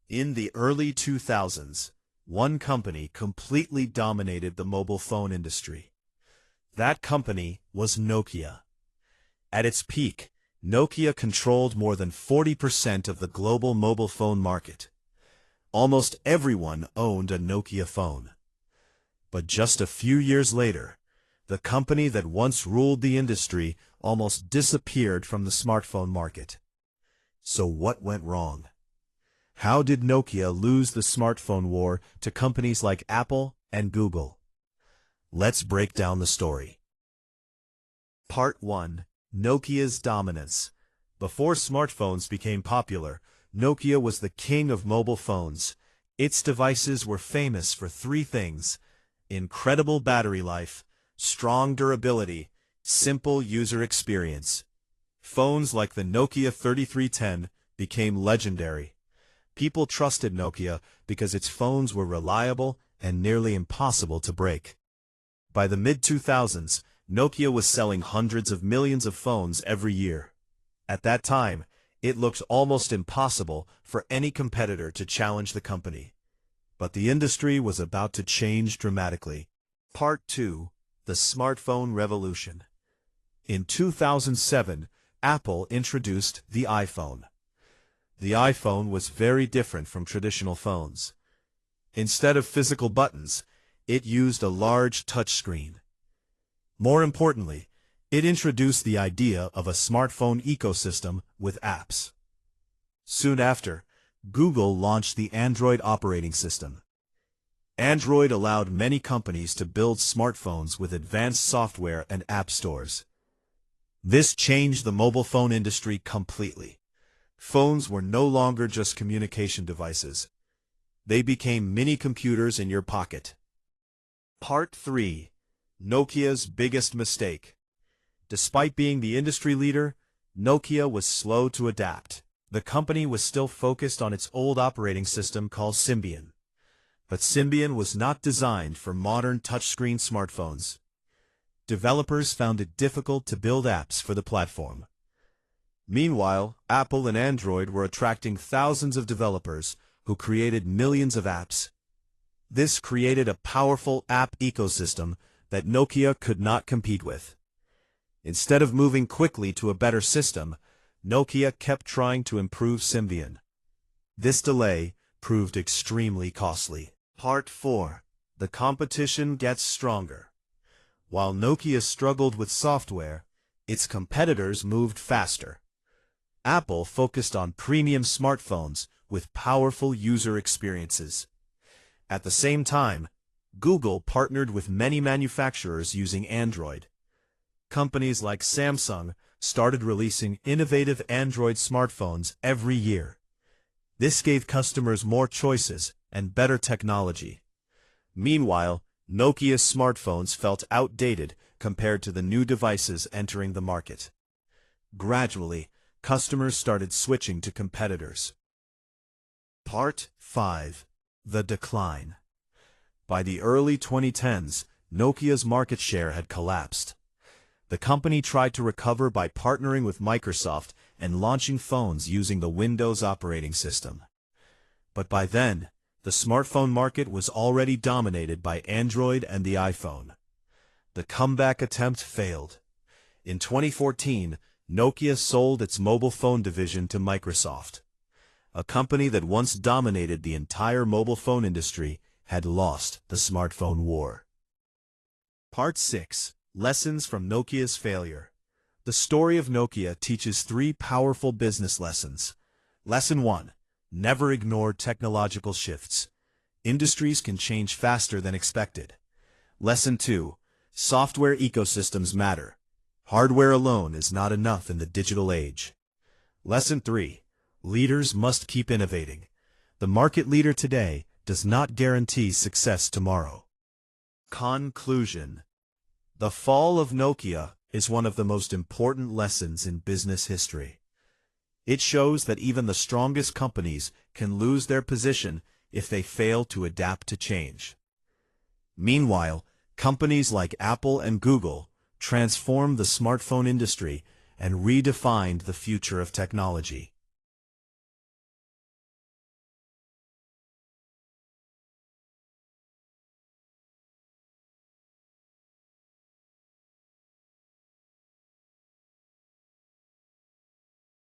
In the early 2000s, one company completely dominated the mobile phone industry. That company was Nokia. At its peak, Nokia controlled more than 40% of the global mobile phone market. Almost everyone owned a Nokia phone. But just a few years later, the company that once ruled the industry almost disappeared from the smartphone market. So what went wrong? How did Nokia lose the smartphone war to companies like Apple and Google? Let's break down the story. Part 1. Nokia's dominance. Before smartphones became popular, Nokia was the king of mobile phones. Its devices were famous for three things: incredible battery life, strong durability, simple user experience. Phones like the Nokia 3310 became legendary. People trusted Nokia because its phones were reliable and nearly impossible to break. By the mid-2000s, Nokia was selling hundreds of millions of phones every year. At that time, it looked almost impossible for any competitor to challenge the company. But the industry was about to change dramatically. Part 2. The Smartphone Revolution. In 2007, Apple introduced the iPhone. The iPhone was very different from traditional phones. Instead of physical buttons, it used a large touchscreen. More importantly, it introduced the idea of a smartphone ecosystem with apps. Soon after, Google launched the Android operating system. Android allowed many companies to build smartphones with advanced software and app stores. This changed the mobile phone industry completely. Phones were no longer just communication devices. They became mini-computers in your pocket. Part 3. Nokia's biggest mistake. Despite being the industry leader, Nokia was slow to adapt. The company was still focused on its old operating system called Symbian. But Symbian was not designed for modern touchscreen smartphones. Developers found it difficult to build apps for the platform. Meanwhile, Apple and Android were attracting thousands of developers who created millions of apps. This created a powerful app ecosystem that Nokia could not compete with. Instead of moving quickly to a better system, Nokia kept trying to improve Symbian. This delay proved extremely costly. Part 4. The competition gets stronger. While Nokia struggled with software, its competitors moved faster. Apple focused on premium smartphones with powerful user experiences. At the same time, Google partnered with many manufacturers using Android. Companies like Samsung started releasing innovative Android smartphones every year. This gave customers more choices and better technology. Meanwhile, Nokia's smartphones felt outdated compared to the new devices entering the market. Gradually, customers started switching to competitors. Part 5. The Decline. By the early 2010s, Nokia's market share had collapsed. The company tried to recover by partnering with Microsoft and launching phones using the Windows operating system. But by then, the smartphone market was already dominated by Android and the iPhone. The comeback attempt failed. In 2014, Nokia sold its mobile phone division to Microsoft. A company that once dominated the entire mobile phone industry had lost the smartphone war. Part 6. Lessons from Nokia's failure. The story of Nokia teaches three powerful business lessons. Lesson 1. Never ignore technological shifts. Industries can change faster than expected. Lesson 2. Software ecosystems matter. Hardware alone is not enough in the digital age. Lesson 3. Leaders must keep innovating. The market leader today does not guarantee success tomorrow. Conclusion. The fall of Nokia is one of the most important lessons in business history. It shows that even the strongest companies can lose their position if they fail to adapt to change. Meanwhile, companies like Apple and Google transformed the smartphone industry and redefined the future of technology.